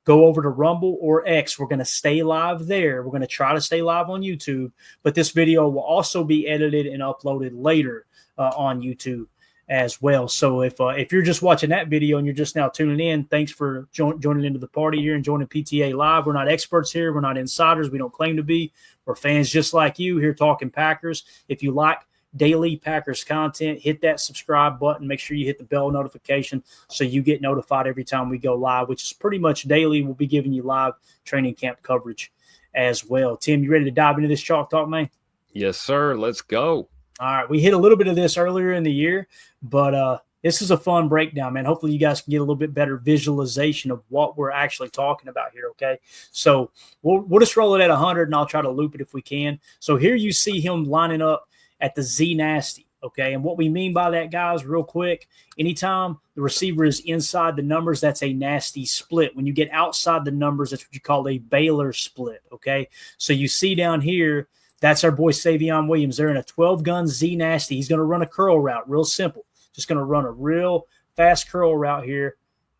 go over to Rumble or X. We're going to stay live there. We're going to try to stay live on YouTube, but this video will also be edited and uploaded later on YouTube as well. So if you're just watching that video and you're just now tuning in, thanks for joining into the party here and joining PTA Live. We're not experts here. We're not insiders. We don't claim to be. We're fans just like you here talking Packers. If you like daily Packers content, hit that subscribe button. Make sure you hit the bell notification so you get notified every time we go live, which is pretty much daily. We'll be giving you live training camp coverage as well. Tim, you ready to dive into this chalk talk, man? Yes, sir. Let's go. All right, we hit a little bit of this earlier in the year, but this is a fun breakdown, man. Hopefully you guys can get a little bit better visualization of what we're actually talking about here, okay? So we'll just roll it at 100, and I'll try to loop it if we can. So here you see him lining up at the Z nasty, okay? And what we mean by that, guys, real quick, anytime the receiver is inside the numbers, that's a nasty split. When you get outside the numbers, that's what you call a Baylor split, okay? So you see down here, that's our boy Savion Williams. They're in a 12-gun Z nasty. He's going to run a curl route, real simple. Just going to run a real fast curl route here.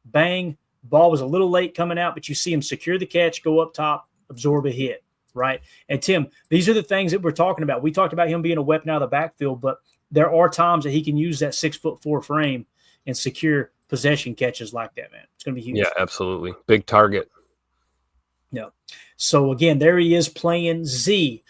Bang. Ball was a little late coming out, but you see him secure the catch, go up top, absorb a hit, right? And, Tim, these are the things that we're talking about. We talked about him being a weapon out of the backfield, but there are times that he can use that 6'4" frame and secure possession catches like that, man. It's going to be huge. Yeah, absolutely. Big target. Yeah. So, again, there he is playing Z.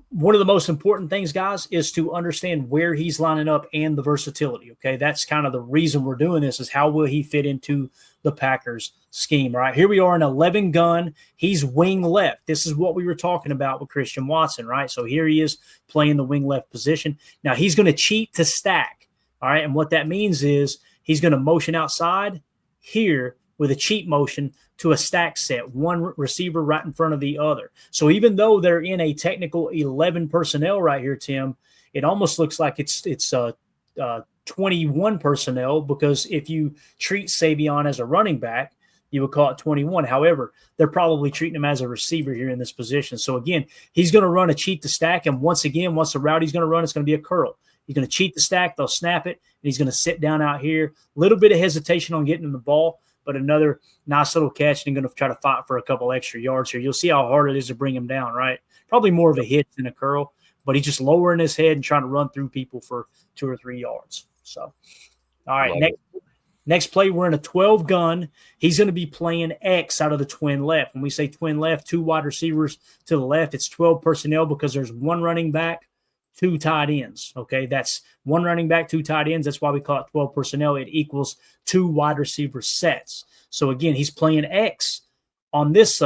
One of the most important things, guys, is to understand where he's lining up and the versatility, okay? That's kind of the reason we're doing this, is how will he fit into the Packers scheme, right? Here we are in 11 gun. He's wing left. This is what we were talking about with Christian Watson, right? So here he is playing the wing left position. Now he's going to cheat to stack, all right? And what that means is he's going to motion outside here with a cheat motion to a stack set, one receiver right in front of the other. So even though they're in a technical 11 personnel right here, Tim, it almost looks like it's 21 personnel, because if you treat Savion as a running back, you would call it 21. However, they're probably treating him as a receiver here in this position. So again, he's going to run a cheat to stack, and once again, once the route he's going to run, it's going to be a curl. He's going to cheat the stack, they'll snap it, and he's going to sit down out here. A little bit of hesitation on getting him the ball, but another nice little catch, and going to try to fight for a couple extra yards here. You'll see how hard it is to bring him down, right? Probably more of a hit than a curl, but he's just lowering his head and trying to run through people for 2 or 3 yards. So, all right, next play, we're in a 12 gun. He's going to be playing X out of the twin left. When we say twin left, 2 wide receivers to the left, it's 12 personnel because there's 1 running back, 2 tight ends, okay? That's 1 running back, 2 tight ends. That's why we call it 12 personnel. It equals 2 wide receiver sets. So, again, he's playing X on this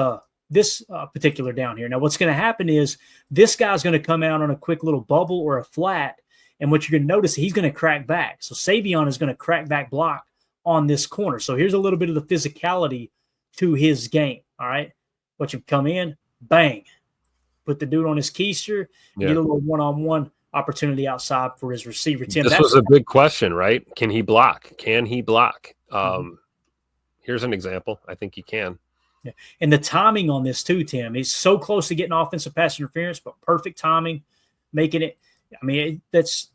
particular down here. Now, what's going to happen is this guy's going to come out on a quick little bubble or a flat, and what you're going to notice, he's going to crack back. So Savion is going to crack back block on this corner. So here's a little bit of the physicality to his game, all right? What you come in, bang. Put the dude on his keister, get a little one-on-one opportunity outside for his receiver. Tim, this was a big question, right? Can he block? Can he block? Here's an example. I think he can. Yeah. And the timing on this too, Tim, he's so close to getting offensive pass interference, but perfect timing, making it. I mean, it's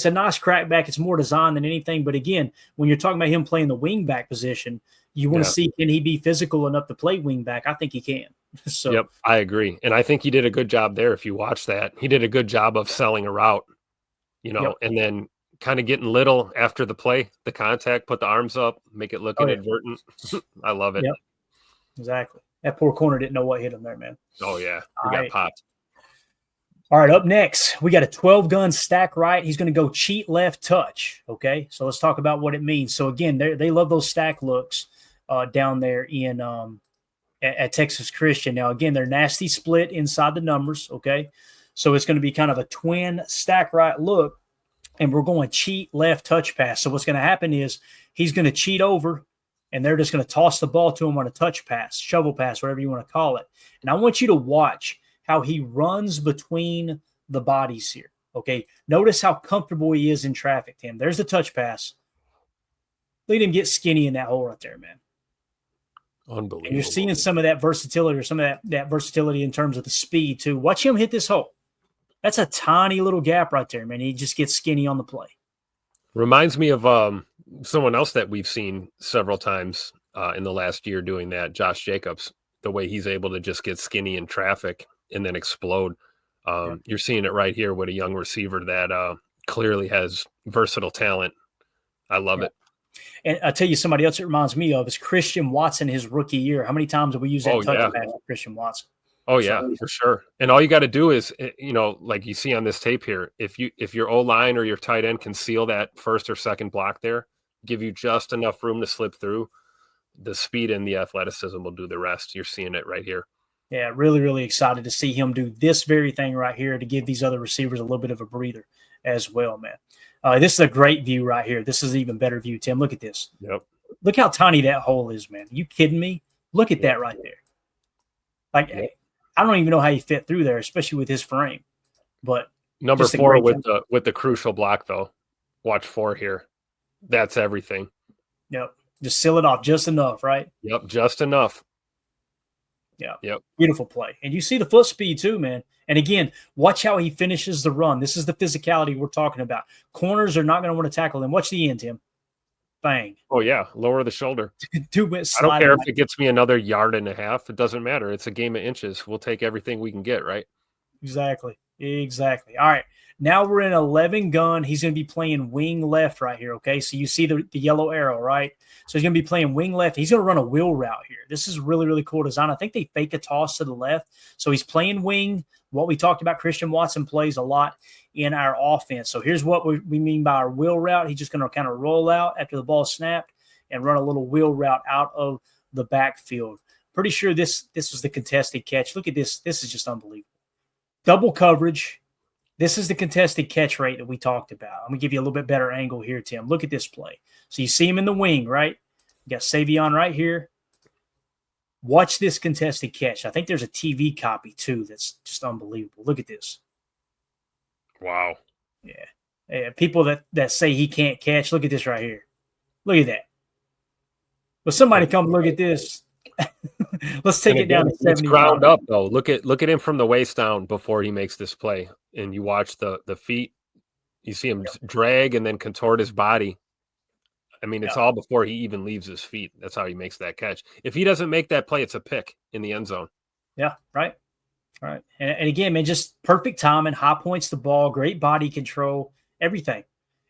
a nice crackback. It's more design than anything. But again, when you're talking about him playing the wing back position, you want to see, can he be physical enough to play wing back? I think he can. So, yep, I agree. And I think he did a good job there. If you watch that, he did a good job of selling a route, and then kind of getting little after the play, the contact, put the arms up, make it look inadvertent. I love it. Yep, exactly. That poor corner didn't know what hit him there, man. Oh, yeah. He got popped. All right, up next, we got a 12-gun stack right. He's going to go cheat left touch, okay? So let's talk about what it means. So, again, they love those stack looks down there in at Texas Christian. Now, again, they're nasty split inside the numbers, okay? So it's going to be kind of a twin stack right look, and we're going cheat left touch pass. So what's going to happen is he's going to cheat over, and they're just going to toss the ball to him on a touch pass, shovel pass, whatever you want to call it. And I want you to watch how he runs between the bodies here, okay? Notice how comfortable he is in traffic, Tim. There's the touch pass. Let him get skinny in that hole right there, man. Unbelievable. And you're seeing some of that versatility, or some of that versatility in terms of the speed, too. Watch him hit this hole. That's a tiny little gap right there, man. He just gets skinny on the play. Reminds me of someone else that we've seen several times in the last year doing that. Josh Jacobs, the way he's able to just get skinny in traffic and then explode. You're seeing it right here with a young receiver that clearly has versatile talent. I love it. And I'll tell you, somebody else it reminds me of is Christian Watson his rookie year. How many times have we used that touch pass with Christian Watson? Oh, yeah, for sure. And all you got to do is, like you see on this tape here, if your O-line or your tight end can seal that first or second block there, give you just enough room to slip through, the speed and the athleticism will do the rest. You're seeing it right here. Yeah, really, really excited to see him do this very thing right here to give these other receivers a little bit of a breather as well, man. This is a great view right here. This is an even better view, Tim. Look at this. Yep. Look how tiny that hole is, man. Are you kidding me? Look at that right there. Like, I don't even know how he fit through there, especially with his frame. But number 4 with the crucial block, though. Watch 4 here. That's everything. Yep. Just seal it off just enough, right? Yep, just enough. Yeah. Yep. Beautiful play. And you see the foot speed too, man. And again, watch how he finishes the run. This is the physicality we're talking about. Corners are not going to want to tackle him. Watch the end, Tim. Bang. Oh, yeah. Lower the shoulder. 2 minutes. I don't care if it gets me another yard and a half. It doesn't matter. It's a game of inches. We'll take everything we can get, right? Exactly. All right. Now we're in 11 gun. He's going to be playing wing left right here, okay? So you see the yellow arrow, right? So he's going to be playing wing left. He's going to run a wheel route here. This is really, really cool design. I think they fake a toss to the left. So he's playing wing. What we talked about, Christian Watson plays a lot in our offense. So here's what we mean by our wheel route. He's just going to kind of roll out after the ball snapped and run a little wheel route out of the backfield. Pretty sure this was the contested catch. Look at this. This is just unbelievable. Double coverage. This is the contested catch rate that we talked about. I'm going to give you a little bit better angle here, Tim. Look at this play. So you see him in the wing, right? You got Savion right here. Watch this contested catch. I think there's a TV copy, too, that's just unbelievable. Look at this. Wow. Yeah. People that say he can't catch, look at this right here. Look at that. But somebody come look at this. Let's take it down to 70. It's ground up, though. Look at him from the waist down before he makes this play. And you watch the feet. You see him drag and then contort his body. I mean, it's all before he even leaves his feet. That's how he makes that catch. If he doesn't make that play, it's a pick in the end zone. Yeah, right. All right. And again, man, just perfect timing, high points the ball, great body control, everything.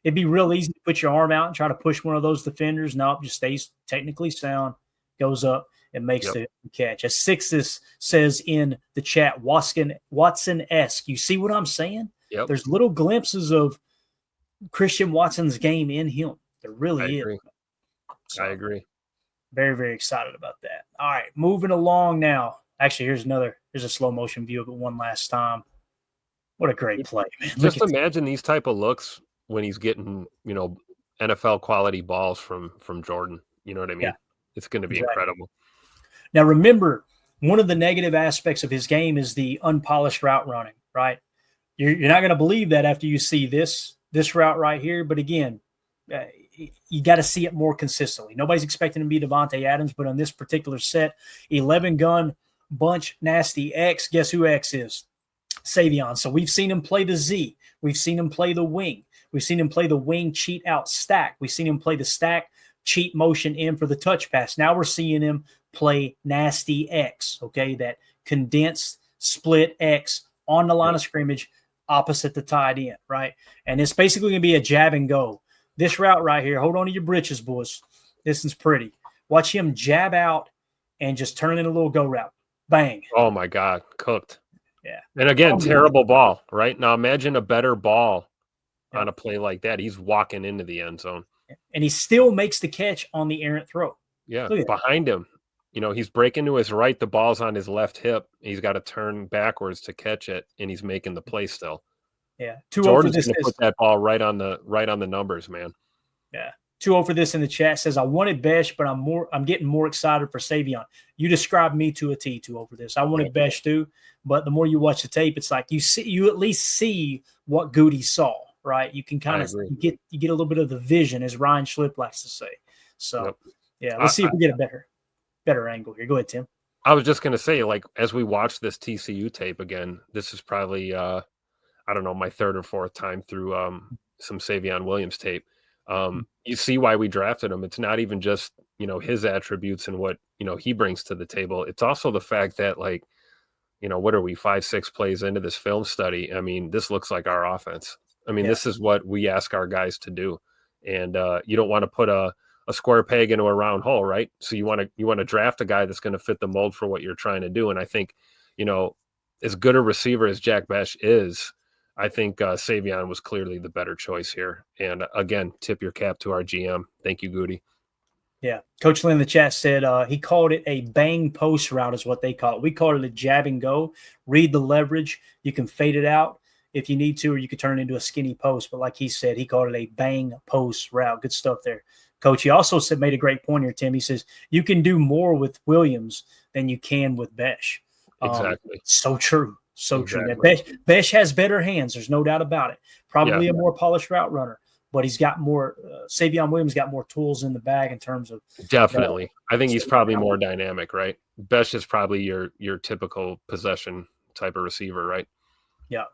It'd be real easy to put your arm out and try to push one of those defenders. No, just stays technically sound, goes up, and makes the catch. As Sixes says in the chat, Watson-esque. You see what I'm saying? Yep. There's little glimpses of Christian Watson's game in him. There really is. So, I agree. Very, very excited about that. All right, moving along now. Actually, here's a slow motion view of it one last time. What a great play, man. Just imagine these type of looks when he's getting, NFL quality balls from Jordan. You know what I mean? Yeah. It's going to be incredible. Now, remember, one of the negative aspects of his game is the unpolished route running, right? You're not going to believe that after you see this route right here. But again, you got to see it more consistently. Nobody's expecting him to be Devontae Adams, but on this particular set, 11 gun bunch nasty X. Guess who X is? Savion. So we've seen him play the Z. We've seen him play the wing. We've seen him play the wing cheat out stack. We've seen him play the stack cheat motion in for the touch pass. Now we're seeing him play nasty X, okay, that condensed split X on the line of scrimmage opposite the tight end, right? And it's basically going to be a jab and go. This route right here, hold on to your britches, boys. This is pretty. Watch him jab out and just turn it in a little go route. Bang. Oh, my God. Cooked. Yeah. And again, terrible ball, right? Now imagine a better ball on a play like that. He's walking into the end zone. And he still makes the catch on the errant throw. Yeah, behind him. He's breaking to his right. The ball's on his left hip. He's got to turn backwards to catch it, and he's making the play still. Yeah. Jordan's going to put that ball right on the numbers, man. Yeah. 2-0 for this in the chat says, I wanted Besh, but I'm getting more excited for Savion. You described me to a T, 2-0 for this. I wanted Besh too, but the more you watch the tape, it's like you at least see what Goody saw, right? You can kind of get a little bit of the vision, as Ryan Schlip likes to say. So let's see if we get a better angle here. Go ahead, Tim. I was just going to say, like, as we watch this TCU tape again, this is probably my third or fourth time through some Savion Williams tape. You see why we drafted him. It's not even just his attributes and what, he brings to the table. It's also the fact that, like, what are we, 5-6 plays into this film study? I mean, this looks like our offense. I mean, this is what we ask our guys to do. And you don't want to put a square peg into a round hole, right? So you want to draft a guy that's going to fit the mold for what you're trying to do. And I think, as good a receiver as Jack Bech is, I think Savion was clearly the better choice here. And again, tip your cap to our GM. Thank you, Goody. Yeah. Coach Lynn in the chat said he called it a bang post route is what they call it. We call it a jab and go. Read the leverage. You can fade it out if you need to, or you could turn it into a skinny post. But like he said, he called it a bang post route. Good stuff there. Coach, he also made a great point here, Tim. He says, you can do more with Williams than you can with Bech. Exactly. So true. So exactly. true. Bech has better hands. There's no doubt about it. Probably a more polished route runner. But he's got more Savion Williams got more tools in the bag in terms of definitely. I think he's probably more dynamic, right? Bech is probably your typical possession type of receiver, right? Yeah,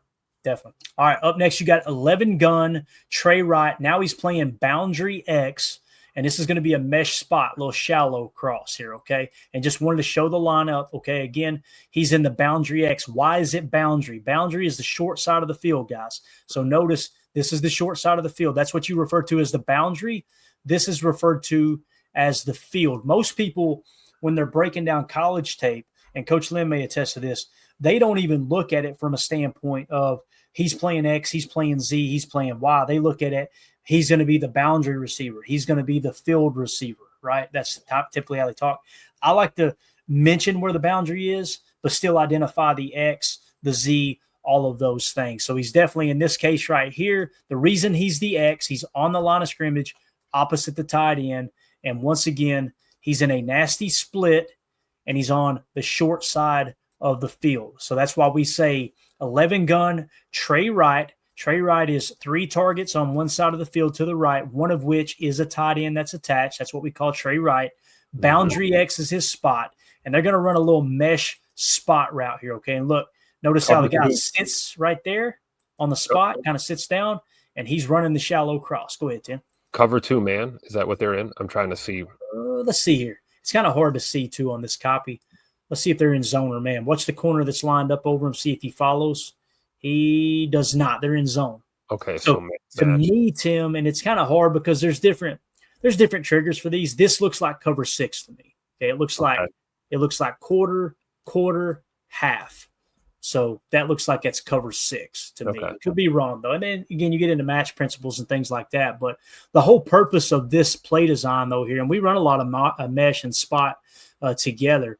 definitely. All right, up next you got 11 gun Trey Wright. Now he's playing boundary X, and this is going to be a mesh spot, a little shallow cross here, okay? And just wanted to show the lineup, okay? Again, he's in the boundary X. Why is it boundary? Boundary is the short side of the field, guys. So notice this is the short side of the field. That's what you refer to as the boundary. This is referred to as the field. Most people, when they're breaking down college tape, and Coach Lynn may attest to this, they don't even look at it from a standpoint of he's playing X, he's playing Z, he's playing Y. They look at it, he's going to be the boundary receiver. He's going to be the field receiver, right? That's typically how they talk. I like to mention where the boundary is, but still identify the X, the Z, all of those things. So he's definitely in this case right here. The reason he's the X, he's on the line of scrimmage opposite the tight end. And once again, he's in a nasty split and he's on the short side of the field. So that's why we say 11 gun Trey Wright. Trey Wright is 3 targets on one side of the field to the right, one of which is a tight end that's attached. That's what we call Trey Wright. Boundary X is his spot. And they're going to run a little mesh spot route here. Okay. And look, notice how the guy sits right there on the spot, kind of sits down, and he's running the shallow cross. Go ahead, Tim. Cover 2, man. Is that what they're in? I'm trying to see. Let's see here. It's kind of hard to see, too, on this copy. Let's see if they're in zone or man. Watch the corner that's lined up over him, see if he follows. He does not. They're in zone. Okay. So to me, Tim, and it's kind of hard because there's different triggers for these. This looks like cover 6 to me. Okay. It looks like quarter, half. So that looks like it's cover 6 to me. Could be wrong, though. And then, again, you get into match principles and things like that. But the whole purpose of this play design, though, here, and we run a lot of mesh and spot together.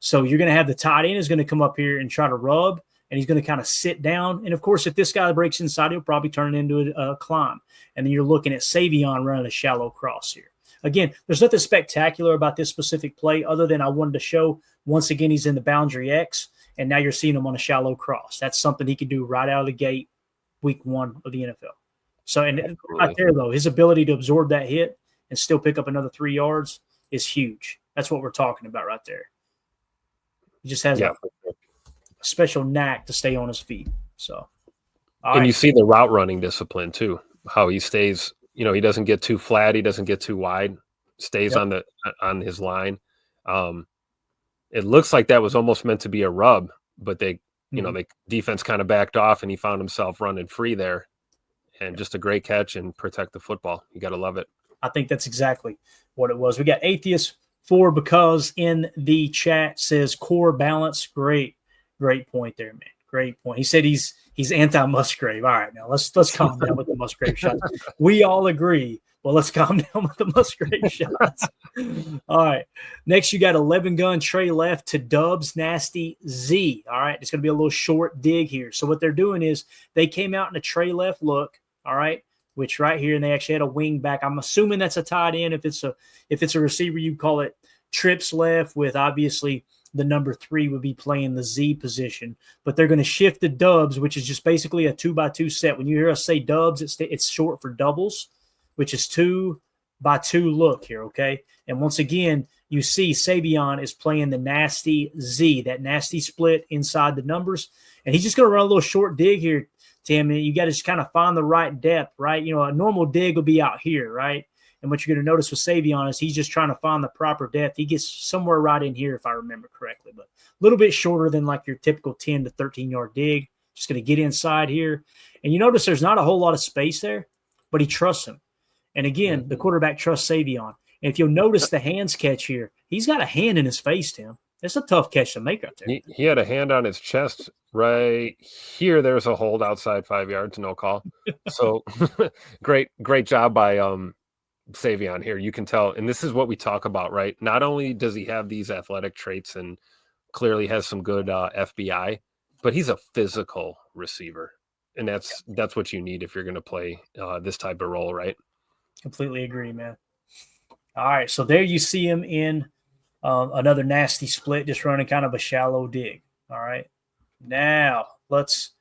So you're going to have the tight end is going to come up here and try to rub, and he's going to kind of sit down. And, of course, if this guy breaks inside, he'll probably turn it into a climb. And then you're looking at Savion running a shallow cross here. Again, there's nothing spectacular about this specific play other than I wanted to show, once again, he's in the boundary X. And now you're seeing him on a shallow cross. That's something he could do right out of the gate, week 1 of the NFL. So, and right there, though, his ability to absorb that hit and still pick up another 3 yards is huge. That's what we're talking about right there. He just has a special knack to stay on his feet. So, and you see the route running discipline too, how he stays, he doesn't get too flat. He doesn't get too wide, stays on his line. It looks like that was almost meant to be a rub, but the defense kind of backed off and he found himself running free there. And just a great catch and protect the football. You got to love it. I think that's exactly what it was. We got Atheist for because in the chat says core balance. Great point there, man. Great point. He said he's anti-Musgrave. All right, now let's calm down with the Musgrave shots. We all agree. Well, let's calm down with the Musgrave shots. All right. Next, you got 11 gun Trey left to Dubs Nasty Z. All right. It's going to be a little short dig here. So what they're doing is they came out in a Trey left look. All right. Which right here, and they actually had a wing back. I'm assuming that's a tight end. If it's a receiver, you call it trips left with obviously the number 3 would be playing the Z position. But they're going to shift the Dubs, which is just basically a 2x2 set. When you hear us say Dubs, it's short for doubles, which is 2x2 look here, okay? And once again, you see Savion is playing the nasty Z, that nasty split inside the numbers. And he's just going to run a little short dig here, Tim. And you got to just kind of find the right depth, right? A normal dig will be out here, right? And what you're going to notice with Savion is he's just trying to find the proper depth. He gets somewhere right in here, if I remember correctly, but a little bit shorter than like your typical 10 to 13-yard dig. Just going to get inside here. And you notice there's not a whole lot of space there, but he trusts him. And again, the quarterback trusts Savion. And if you'll notice the hands catch here, he's got a hand in his face, Tim. It's a tough catch to make right there. He had a hand on his chest right here. There's a hold outside 5 yards, no call. So great job by Savion here. You can tell, and this is what we talk about, right? Not only does he have these athletic traits and clearly has some good FBI, but he's a physical receiver. And that's what you need if you're going to play this type of role, right? Completely agree, man. All right, so there you see him in another nasty split, just running kind of a shallow dig. All right, now let's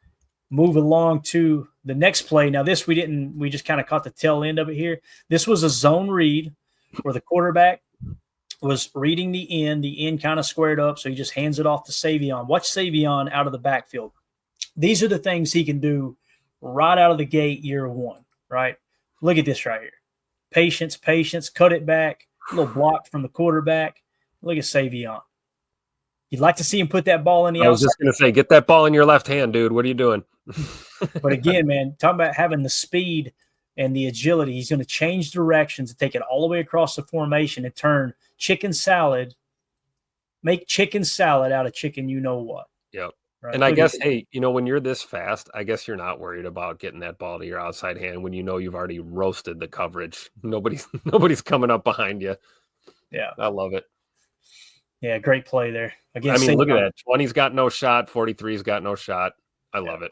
move along to the next play. Now this we just kind of caught the tail end of it here. This was a zone read where the quarterback was reading the end kind of squared up, so he just hands it off to Savion. Watch Savion out of the backfield. These are the things he can do right out of the gate year one, right? Look at this right here. Patience, cut it back, a little block from the quarterback. Look at Savion. You'd like to see him put that ball in the outside. I was just going to say, get that ball in your left hand, dude. What are you doing? But again, man, talking about having the speed and the agility, he's going to change directions and take it all the way across the formation and turn chicken salad, make chicken salad out of chicken you know what. Yep. Right? And I guess, hey, when you're this fast, I guess you're not worried about getting that ball to your outside hand when you know you've already roasted the coverage. Nobody's coming up behind you. Yeah. I love it. Yeah, great play there. Again, I mean, look at that. 20's got no shot. 43's got no shot. I love it.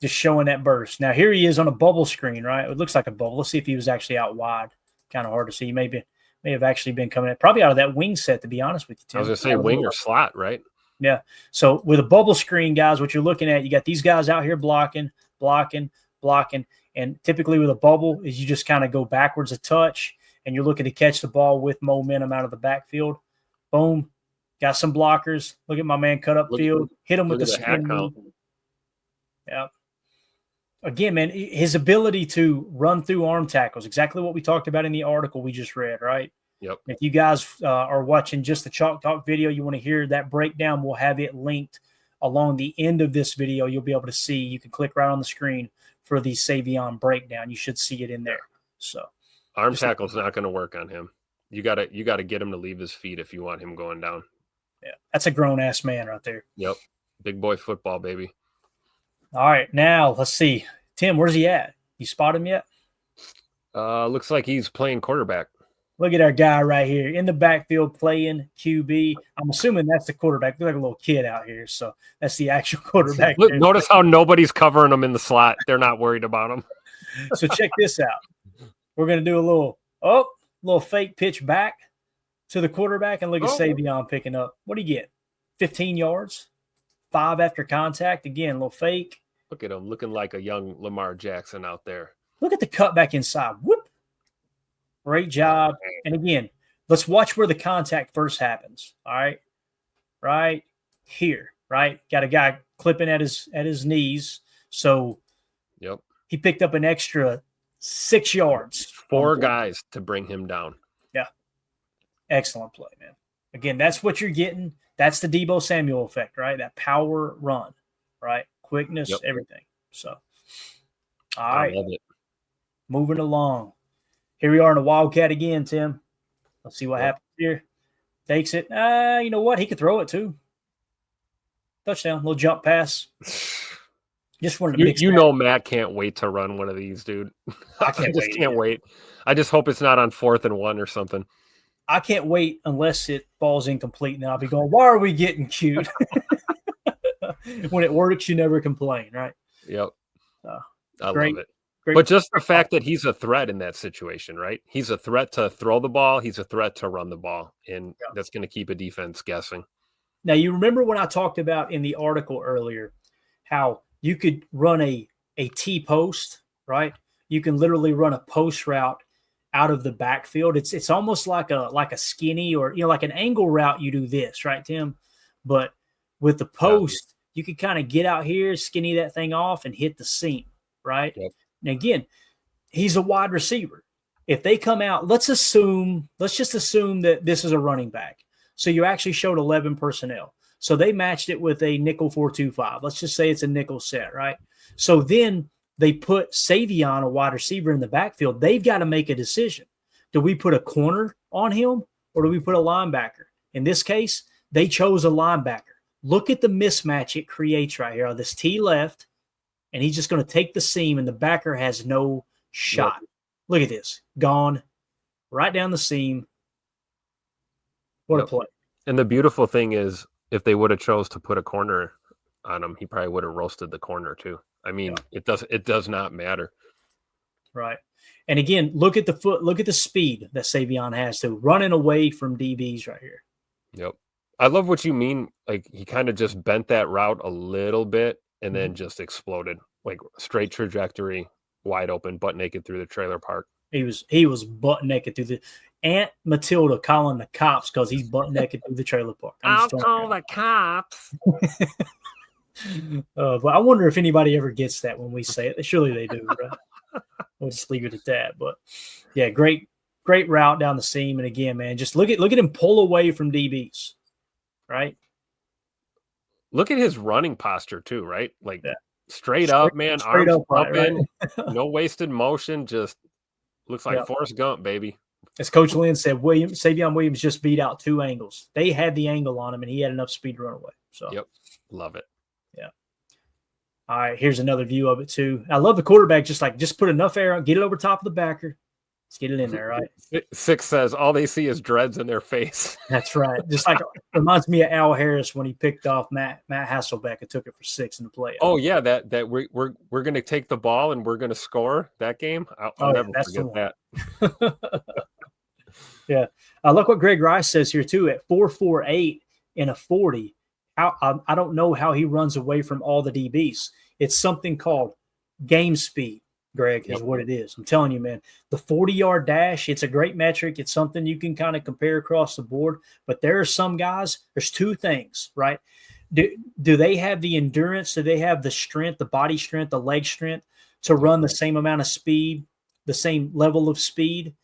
Just showing that burst. Now, here he is on a bubble screen, right? It looks like a bubble. Let's see if he was actually out wide. Kind of hard to see. He may have actually been coming in. Probably out of that wing set, to be honest with you, Tim. I was going to say wing or slot, right? Yeah. So with a bubble screen, guys, what you're looking at, you got these guys out here blocking. And typically with a bubble is you just kind of go backwards a touch and you're looking to catch the ball with momentum out of the backfield. Boom. Got some blockers. Look at my man cut up field. Hit him with the spin move. Yeah. Again, man, his ability to run through arm tackles, exactly what we talked about in the article we just read, right? Yep. If you guys are watching just the Chalk Talk video, you want to hear that breakdown, we'll have it linked along the end of this video. You'll be able to see. You can click right on the screen for the Savion breakdown. You should see it in there. So arm tackle's not going to work on him. You gotta get him to leave his feet if you want him going down. Yeah, that's a grown-ass man right there. Yep. Big boy football, baby. All right, now let's see. Tim, where's he at? You spot him yet? Looks like he's playing quarterback. Look at our guy right here in the backfield playing QB. I'm assuming that's the quarterback. Looks like a little kid out here, so that's the actual quarterback. Look, notice how nobody's covering him in the slot. They're not worried about him. So check this out. We're going to do a little fake pitch back to the quarterback, and look at Savion picking up. What do you get? 15 yards, 5 after contact. Again, a little fake. Look at him looking like a young Lamar Jackson out there. Look at the cutback inside. Whoop. Great job. And again, let's watch where the contact first happens. All right. Right here. Right. Got a guy clipping at his knees. So yep. He picked up an extra 6 yards. 4 guys to bring him down. Yeah. Excellent play, man. Again, that's what you're getting. That's the Deebo Samuel effect, right? That power run, right? Quickness, everything. So, all right. I love it. Moving along. Here we are in a Wildcat again, Tim. Let's see what happens here. Takes it. You know what? He could throw it too. Touchdown. Little jump pass. Just wanted to mix Matt can't wait to run one of these, dude. I can't wait. I just hope it's not on 4th and 1 or something. I can't wait unless it falls incomplete. Now I'll be going, why are we getting cute? When it works, you never complain, right? Yep. I great, love it. Great. But just the fact that he's a threat in that situation, right? He's a threat to throw the ball. He's a threat to run the ball. And that's going to keep a defense guessing. Now, you remember when I talked about in the article earlier how you could run a T-post, right? You can literally run a post route out of the backfield. It's almost like a skinny or, like an angle route. You do this, right, Tim? But with the post, you can kind of get out here, skinny that thing off and hit the seam, right? Yep. And again, he's a wide receiver. if they come out, let's just assume that this is a running back. So you actually showed 11 personnel. So they matched it with a nickel 4-2-5. Let's just say it's a nickel set, right? So then they put Savion, a wide receiver, in the backfield. They've got to make a decision. Do we put a corner on him or do we put a linebacker? In this case, they chose a linebacker. Look at the mismatch it creates right here. This T left, and he's just going to take the seam, and the backer has no shot. Yep. Look at this. Gone right down the seam. What a play. And the beautiful thing is, if they would have chose to put a corner on him, he probably would have roasted the corner too. I mean, it does not matter. Right. And again, look at the speed that Savion has to running away from DBs right here. Yep. I love what you mean. Like, he kind of just bent that route a little bit and then just exploded, like straight trajectory, wide open, butt naked through the trailer park. He was butt naked through the Aunt Matilda calling the cops because he's butt naked through the trailer park. I'll call the cops. But I wonder if anybody ever gets that when we say it. Surely they do, right? We'll just leave it at that. But yeah, great route down the seam. And again, man, just look at him pull away from DBs, right? Look at his running posture too, right? Like straight up, man, arms up, right? No wasted motion. Just looks like Forrest Gump, baby. As Coach Lynn said, Savion Williams just beat out 2 angles. They had the angle on him, and he had enough speed to run away. So, yep, love it. Yeah. All right, here's another view of it too. I love the quarterback. Just put enough air on, get it over top of the backer. Let's get it in there, right? 6 says all they see is dreads in their face. That's right. Just like reminds me of Al Harris when he picked off Matt Hasselbeck and took it for 6 in the playoff. Oh yeah, that we're going to take the ball and we're going to score that game. I'll never forget that. Yeah. Look what Greg Rice says here too. At 4.48 in a 40, I don't know how he runs away from all the DBs. It's something called game speed, Greg, is what it is. I'm telling you, man, the 40-yard dash, it's a great metric. It's something you can kind of compare across the board. But there are some guys, there's 2 things, right? Do they have the endurance? Do they have the strength, the body strength, the leg strength to run the same amount of speed, the same level of speed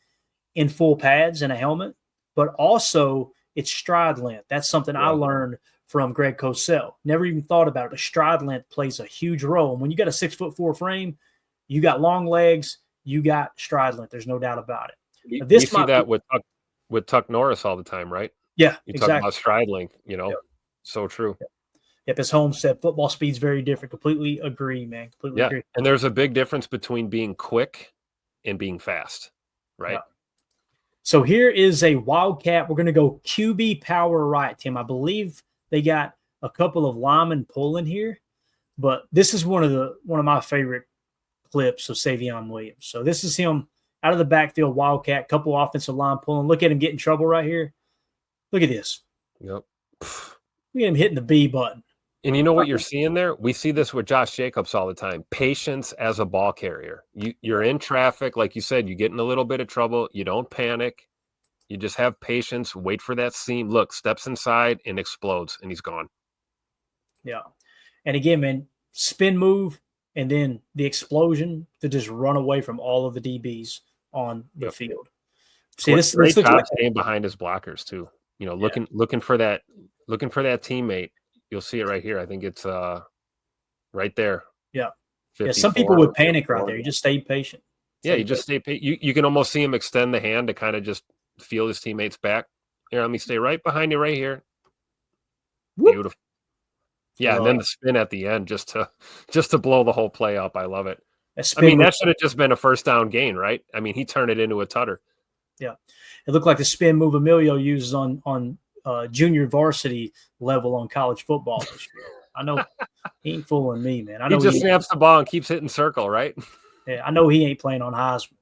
in full pads and a helmet? But also it's stride length. That's something I learned from Greg Cosell. Never even thought about it. A stride length plays a huge role. And when you got a 6'4" frame, you got long legs, you got stride length. There's no doubt about it. You see that with Tuck Norris all the time, right? Yeah, you talk about stride length, So true. Yep, as Holmes said, football speed's very different. Completely agree, man. Completely agree. And there's a big difference between being quick and being fast, right? Yeah. So here is a Wildcat. We're going to go QB power right, Tim. I believe they got a couple of linemen pulling here, but this is one of my favorite clips of Savion Williams. So this is him out of the backfield, Wildcat, couple offensive line pulling. Look at him get in trouble right here. Look at this. Yep. Look at him hitting the B button. And you know what you're seeing there? We see this with Josh Jacobs all the time. Patience as a ball carrier. You're in traffic, like you said, you get in a little bit of trouble. You don't panic. You just have patience, wait for that seam. Look, steps inside and explodes, and he's gone. Yeah. And again, man, spin move and then the explosion to just run away from all of the DBs on the field. See, this looks like staying behind his blockers too. Looking for that teammate. You'll see it right here. I think it's right there. Yeah. Yeah. Some people would panic right there. You just stay patient. You just stay patient. You can almost see him extend the hand to kind of just feel his teammates back. Here, let me stay right behind you right here. Whoop. Beautiful. Yeah, and then the spin at the end just to blow the whole play up. I love it. That should have just been a first down gain, right? I mean, he turned it into a tutter. Yeah. It looked like the spin move Emilio uses on junior varsity level on college football this year. I know he ain't fooling me, man. I know he just snaps the ball and keeps hitting circle, right? Yeah, I know he ain't playing on Heisman.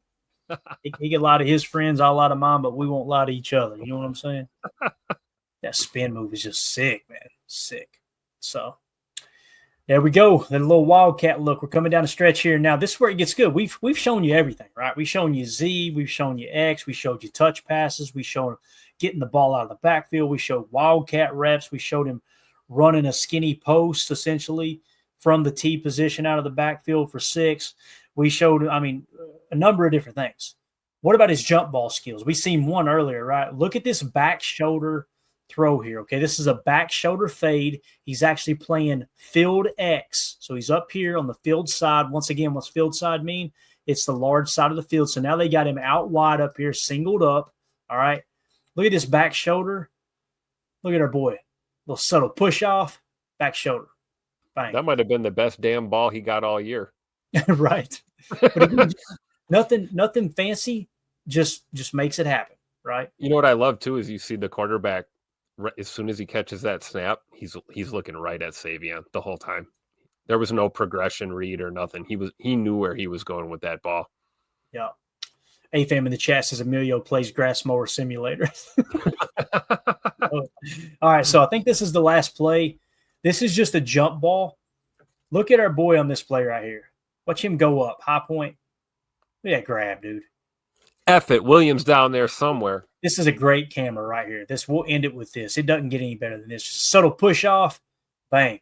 He get a lot of his friends, I'll lie to mine, but we won't lie to each other. You know what I'm saying? That spin move is just sick, man. Sick. So there we go. That little Wildcat look. We're coming down the stretch here. Now, this is where it gets good. We've shown you everything, right? We've shown you Z. We've shown you X. We showed you touch passes. We showed getting the ball out of the backfield. We showed Wildcat reps. We showed him running a skinny post, essentially, from the T position out of the backfield for 6. We showed, a number of different things. What about his jump ball skills? We seen one earlier, right? Look at this back shoulder throw here. Okay, this is a back shoulder fade. He's actually playing field X. So he's up here on the field side. Once again, what's field side mean? It's the large side of the field. So now they got him out wide up here, singled up. All right. Look at this back shoulder. Look at our boy. Little subtle push off, back shoulder. Bang. That might have been the best damn ball he got all year. Right. But again, nothing fancy, just makes it happen, right? You know what I love too is you see the quarterback as soon as he catches that snap, he's looking right at Savion the whole time. There was no progression read or nothing. He knew where he was going with that ball. Yeah. AFAM in the chat says Emilio plays grass mower simulator. All right, so I think this is the last play. This is just a jump ball. Look at our boy on this play right here. Watch him go up, high point. Look at that grab, dude. F it, Williams down there somewhere. This is a great camera right here. We'll end it with this. It doesn't get any better than this. Just subtle push off, bang.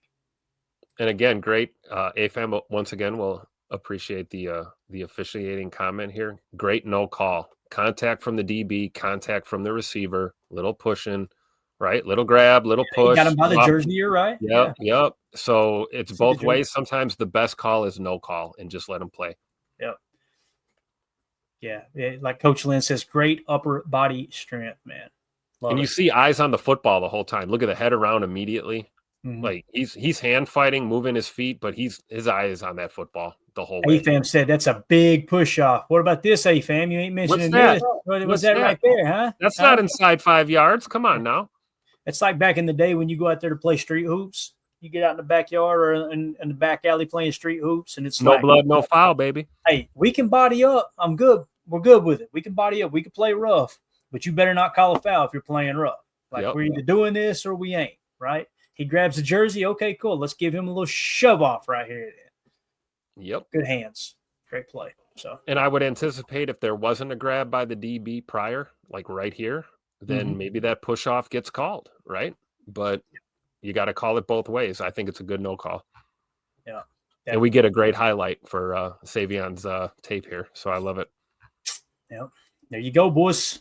And again, great. AFAM once again will appreciate the officiating comment here. Great no call. Contact from the DB, contact from the receiver, little pushing, right? Little grab, little push. Got him by the jersey, you're right. Yep. So it's both ways. Sometimes the best call is no call and just let him play. Yep. Yeah, like Coach Lynn says, great upper body strength, man. Love and you see eyes on the football the whole time. Look at the head around immediately. Mm-hmm. Like he's hand fighting, moving his feet, but his eye is on that football the whole way. AFAM said that's a big push off. What about this, AFAM? You ain't mentioning this. What's that right there, huh? That's not inside 5 yards. Come on now. It's like back in the day when you go out there to play street hoops. You get out in the backyard or in the back alley playing street hoops, and it's no blood, no foul, baby. Hey, we can body up. I'm good. We're good with it. We can body up. We can play rough, but you better not call a foul if you're playing rough. Like we're either doing this or we ain't, right? He grabs the jersey. Okay, cool. Let's give him a little shove off right here. Yep. Good hands. Great play. So, and I would anticipate if there wasn't a grab by the DB prior, like right here, then maybe that push off gets called, right? But you got to call it both ways. I think it's a good no call. Yeah. And we get a great highlight for Savion's tape here. So I love it. Yep. There you go, boys.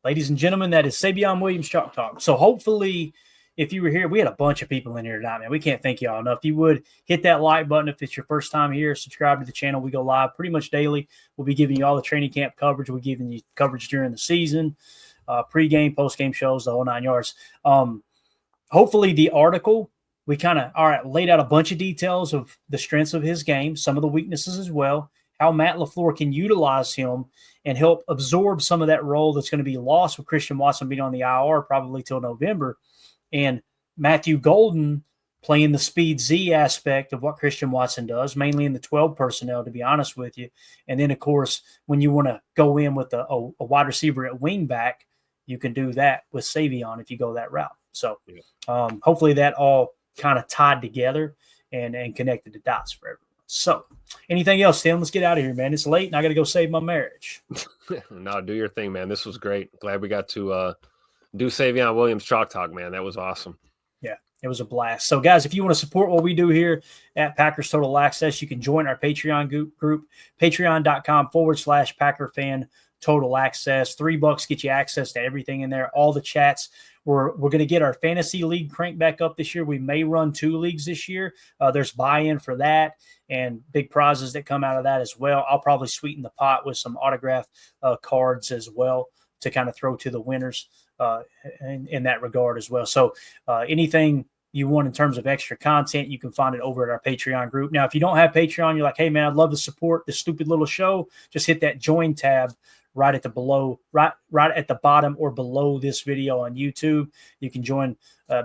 Ladies and gentlemen, that is Savion Williams Chalk Talk. So hopefully, if you were here, we had a bunch of people in here tonight, man. We can't thank y'all enough. If you would hit that like button if it's your first time here, subscribe to the channel. We go live pretty much daily. We'll be giving you all the training camp coverage. We're giving you coverage during the season, pregame, postgame shows, the whole 9 yards. Hopefully the article, we kind of laid out a bunch of details of the strengths of his game, some of the weaknesses as well, how Matt LaFleur can utilize him and help absorb some of that role that's going to be lost with Christian Watson being on the IR probably till November. And Matthew Golden playing the speed Z aspect of what Christian Watson does, mainly in the 12 personnel, to be honest with you. And then, of course, when you want to go in with a wide receiver at wing back, you can do that with Savion if you go that route. So hopefully that all kind of tied together and connected the dots for everyone. So anything else, Tim? Let's get out of here, man. It's late and I got to go save my marriage. No, do your thing, man. This was great. Glad we got to do Savion Williams Chalk Talk, man. That was awesome. Yeah, it was a blast. So, guys, if you want to support what we do here at Packers Total Access, you can join our Patreon group, patreon.com/Packer Fan Total Access. $3 get you access to everything in there, all the chats. We're going to get our fantasy league crank back up this year. We may run 2 leagues this year. There's buy-in for that and big prizes that come out of that as well. I'll probably sweeten the pot with some autograph cards as well to kind of throw to the winners in that regard as well. So anything you want in terms of extra content, you can find it over at our Patreon group. Now, if you don't have Patreon, you're like, hey, man, I'd love to support this stupid little show. Just hit that join tab right at the bottom or below this video on YouTube. You can join,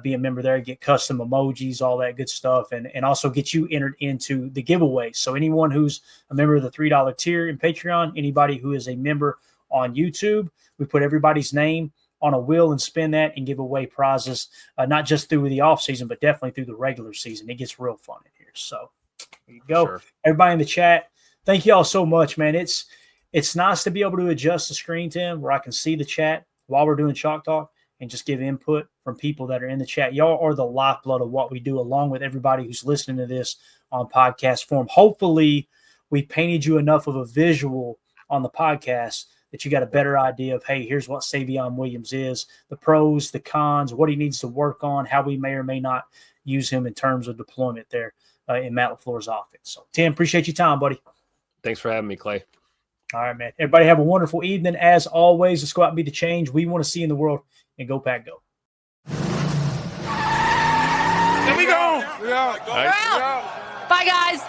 be a member there, get custom emojis, all that good stuff, and also get you entered into the giveaway. So anyone who's a member of the $3 tier in Patreon, anybody who is a member on YouTube, we put everybody's name on a wheel and spin that and give away prizes, not just through the off season, but definitely through the regular season. It gets real fun in here. So there you go. Sure. Everybody in the chat, thank you all so much, man. It's nice to be able to adjust the screen, Tim, where I can see the chat while we're doing Chalk Talk and just give input from people that are in the chat. Y'all are the lifeblood of what we do, along with everybody who's listening to this on podcast form. Hopefully we painted you enough of a visual on the podcast that you got a better idea of, hey, here's what Savion Williams is, the pros, the cons, what he needs to work on, how we may or may not use him in terms of deployment there in Matt LaFleur's offense. So, Tim, appreciate your time, buddy. Thanks for having me, Clay. All right, man. Everybody have a wonderful evening. As always, let's go out and be the change we want to see in the world, and go Pack Go. There we go. Bye, guys.